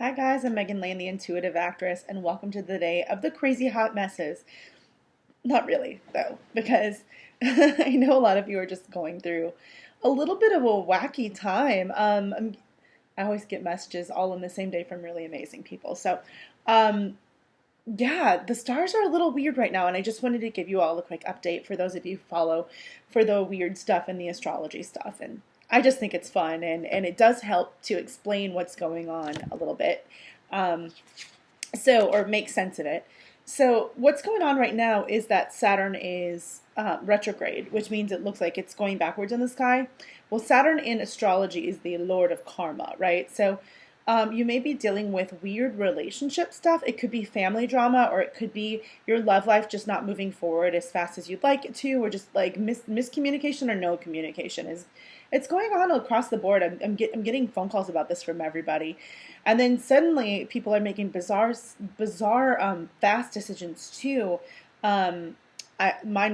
Hi guys, I'm Megan Lane, the intuitive actress, and welcome to the day of the crazy hot messes. Not really, though, because I know a lot of you are just going through a little bit of a wacky time. I always get messages all in the same day from really amazing people. Um, yeah, the stars are a little weird right now, and I just wanted to give you all a quick update for those of you who follow for the weird stuff and the astrology stuff. And I just think it's fun, and it does help to explain what's going on a little bit. Um, or make sense of it. So what's going on right now is that Saturn is retrograde, which means it looks like it's going backwards in the sky. Well, Saturn in astrology is the lord of karma, right? So you may be dealing with weird relationship stuff. It could be family drama, or it could be your love life just not moving forward as fast as you'd like it to, or just like miscommunication or no communication is. It's going on across the board. I'm getting phone calls about this from everybody, and then suddenly people are making bizarre, fast decisions too. Mine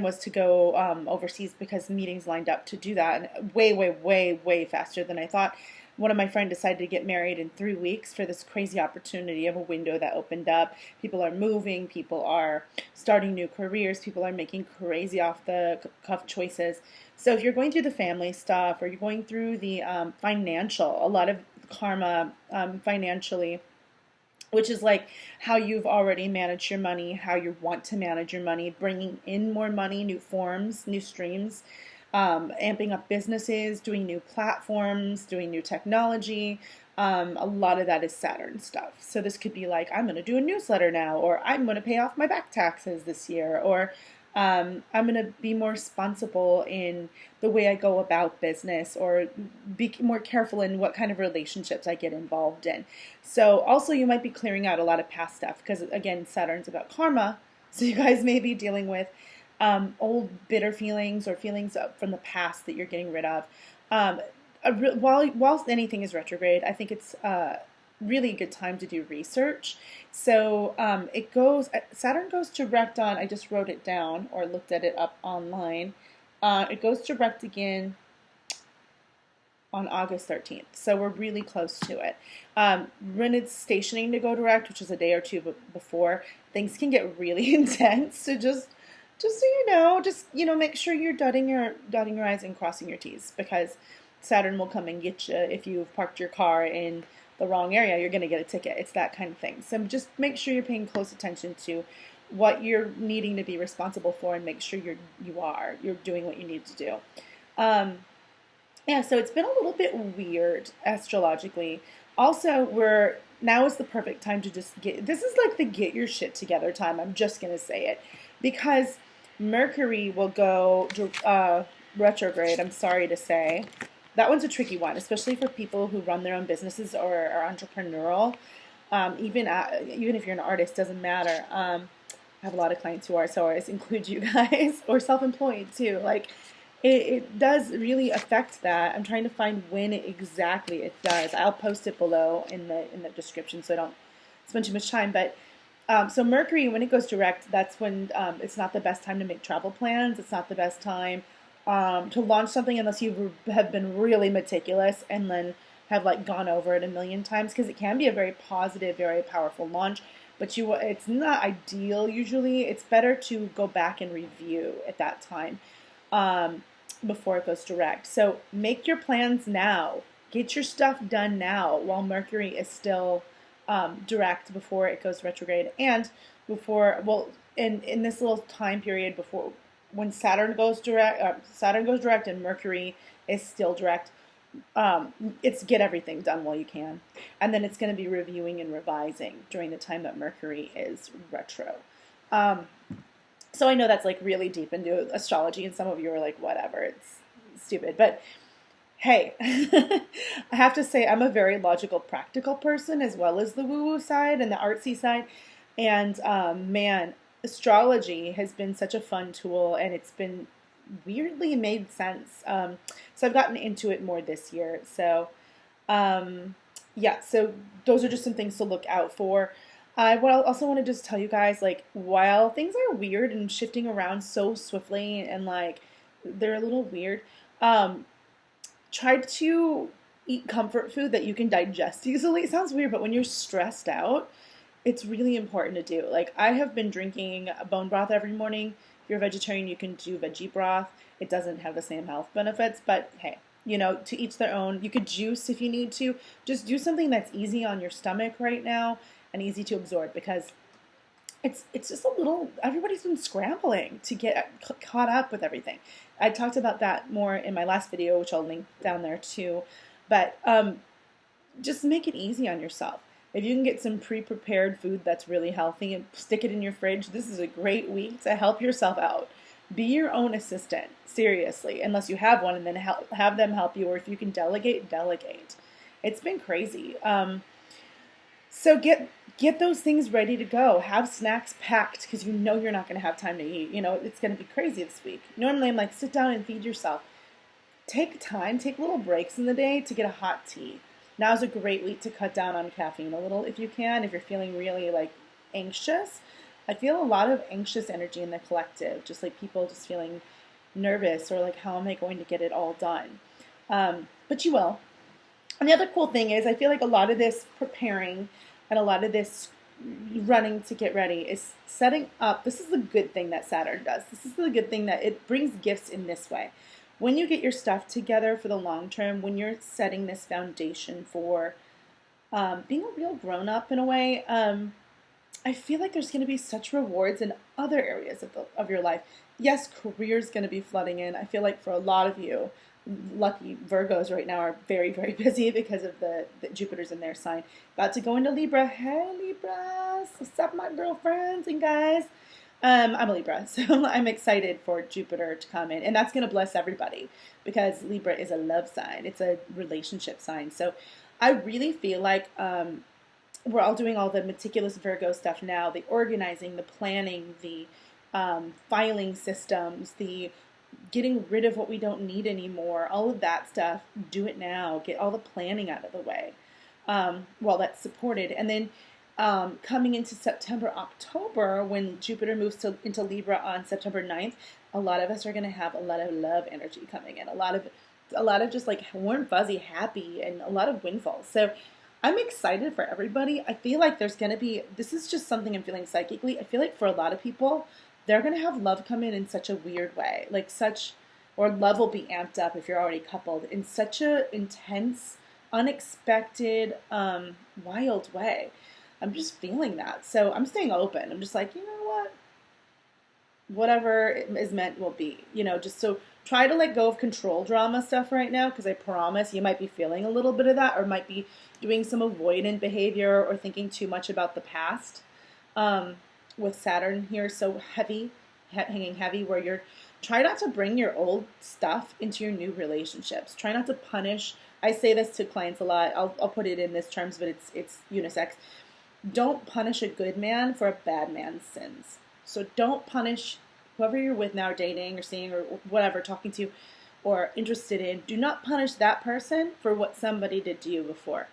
was to go overseas because meetings lined up to do that, and way faster than I thought. One of my friends decided to get married in 3 weeks for this crazy opportunity of a window that opened up. People are moving, people are starting new careers, people are making crazy off the cuff choices. So if you're going through the family stuff, or you're going through the financial, a lot of karma financially, which is like how you've already managed your money, how you want to manage your money, bringing in more money, new forms, new streams, amping up businesses, doing new platforms, doing new technology. A lot of that is Saturn stuff. So this could be like, I'm going to do a newsletter now, or I'm going to pay off my back taxes this year, or I'm going to be more responsible in the way I go about business, or be more careful in what kind of relationships I get involved in. So also you might be clearing out a lot of past stuff because, again, Saturn's about karma. So you guys may be dealing with old bitter feelings, or feelings from the past that you're getting rid of. While anything is retrograde, I think it's really a good time to do research. So Saturn goes direct on, I just wrote it down or looked at it up online. It goes direct again on August 13th. So we're really close to it. When it's stationing to go direct, which is a day or two before, things can get really intense. So just so you know, make sure you're dotting your I's and crossing your T's, because Saturn will come and get you if you've parked your car in the wrong area. You're going to get a ticket. It's that kind of thing. So just make sure you're paying close attention to what you're needing to be responsible for, and make sure you're doing what you need to do. Yeah, so it's been a little bit weird astrologically. Also, now is the perfect time to just this is like the get your shit together time. I'm just going to say it, because Mercury will go retrograde. I'm sorry to say. That one's a tricky one, especially for people who run their own businesses or are entrepreneurial. Even if you're an artist, doesn't matter. I have a lot of clients who are, so I include you guys, or self-employed too. Like, it does really affect that. I'm trying to find when exactly it does. I'll post it below in the description, so I don't spend too much time. But so Mercury, when it goes direct, that's when it's not the best time to make travel plans. It's not the best time to launch something unless you have been really meticulous and then have like gone over it a million times, because it can be a very positive, very powerful launch. But it's not ideal usually. It's better to go back and review at that time before it goes direct. So make your plans now. Get your stuff done now while Mercury is still direct, before it goes retrograde, and in this little time period before, when Saturn goes direct and Mercury is still direct. It's get everything done while you can, and then it's going to be reviewing and revising during the time that Mercury is retro. So I know that's like really deep into astrology, and some of you are like, whatever, it's stupid, but hey, I have to say I'm a very logical, practical person, as well as the woo-woo side and the artsy side. And man, astrology has been such a fun tool, and it's been weirdly made sense. So I've gotten into it more this year. So yeah, so those are just some things to look out for. I also want to just tell you guys, like, while things are weird and shifting around so swiftly, and like they're a little weird, try to eat comfort food that you can digest easily. It sounds weird, but when you're stressed out, it's really important to do. Like, I have been drinking bone broth every morning. If you're a vegetarian, you can do veggie broth. It doesn't have the same health benefits, but hey, to each their own. You could juice if you need to. Just do something that's easy on your stomach right now and easy to absorb, because it's just a little, everybody's been scrambling to get caught up with everything. I talked about that more in my last video, which I'll link down there too. But just make it easy on yourself. If you can get some pre-prepared food that's really healthy and stick it in your fridge, this is a great week to help yourself out. Be your own assistant, seriously, unless you have one, and then have them help you, or if you can delegate, delegate. It's been crazy. So get those things ready to go. Have snacks packed, because you know you're not going to have time to eat. It's going to be crazy this week. Normally I'm like, sit down and feed yourself. Take time, take little breaks in the day to get a hot tea. Now is a great week to cut down on caffeine a little if you can, if you're feeling really like anxious. I feel a lot of anxious energy in the collective, just like people just feeling nervous, or like, how am I going to get it all done? But you will. And the other cool thing is, I feel like a lot of this preparing and a lot of this running to get ready is setting up. This is the good thing that Saturn does. This is the good thing that it brings gifts in this way. When you get your stuff together for the long term, when you're setting this foundation for being a real grown-up in a way, I feel like there's going to be such rewards in other areas of your life. Yes, career's going to be flooding in. I feel like for a lot of you, lucky Virgos right now are very, very busy because of the Jupiter's in their sign. About to go into Libra. Hey, Libras. What's up, my girlfriends and guys? I'm a Libra, so I'm excited for Jupiter to come in. And that's going to bless everybody, because Libra is a love sign. It's a relationship sign. So I really feel like we're all doing all the meticulous Virgo stuff now. The organizing, the planning, the filing systems, the getting rid of what we don't need anymore, all of that stuff. Do it now. Get all the planning out of the way while that's supported. And then coming into September, October, when Jupiter moves into Libra on September 9th, a lot of us are going to have a lot of love energy coming in. A lot of just like warm, fuzzy, happy, and a lot of windfalls. So I'm excited for everybody. I feel like there's going to be, this is just something I'm feeling psychically. I feel like for a lot of people, they're going to have love come in such a weird way. Or love will be amped up if you're already coupled in such a intense, unexpected, wild way. I'm just feeling that. So I'm staying open. I'm just like, you know what? Whatever is meant will be. Just so try to let go of control drama stuff right now, because I promise you might be feeling a little bit of that, or might be doing some avoidant behavior or thinking too much about the past. With Saturn here so heavy, hanging heavy, where you're try not to bring your old stuff into your new relationships. Try not to punish. I say this to clients a lot. I'll put it in this terms, but it's unisex. Don't punish a good man for a bad man's sins. So don't punish whoever you're with now, dating or seeing or whatever, talking to, or interested in. Do not punish that person for what somebody did to you before.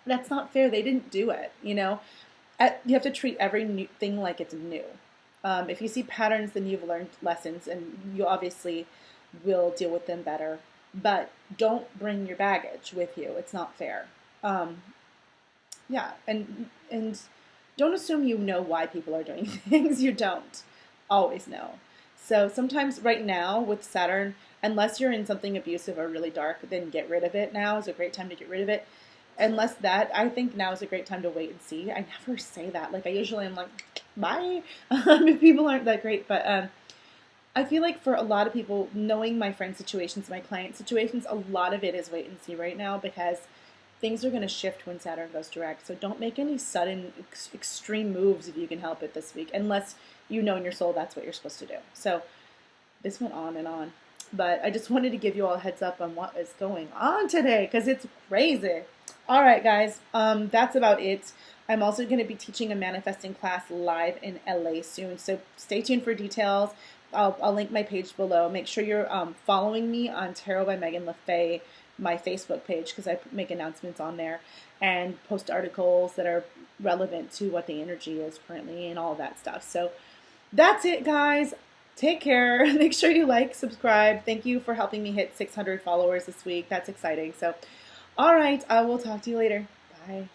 That's not fair. They didn't do it, You have to treat every new thing like it's new. If you see patterns, then you've learned lessons, and you obviously will deal with them better. But don't bring your baggage with you. It's not fair. Yeah, and don't assume you know why people are doing things. You don't always know. So sometimes right now with Saturn, unless you're in something abusive or really dark, then get rid of it. Now is a great time to get rid of it. Unless that, I think now is a great time to wait and see. I never say that. Like, I usually am like, bye, if people aren't that great. But I feel like for a lot of people, knowing my friend situations, my client situations, a lot of it is wait and see right now, because things are going to shift when Saturn goes direct. So don't make any sudden extreme moves if you can help it this week, unless you know in your soul that's what you're supposed to do. So this went on and on. But I just wanted to give you all a heads up on what is going on today, because it's crazy. All right, guys, that's about it. I'm also going to be teaching a manifesting class live in LA soon, so stay tuned for details. I'll link my page below. Make sure you're following me on Tarot by Megan LaFay, my Facebook page, because I make announcements on there and post articles that are relevant to what the energy is currently and all of that stuff. So that's it, guys. Take care. Make sure you like, subscribe. Thank you for helping me hit 600 followers this week. That's exciting. So All right, I will talk to you later. Bye.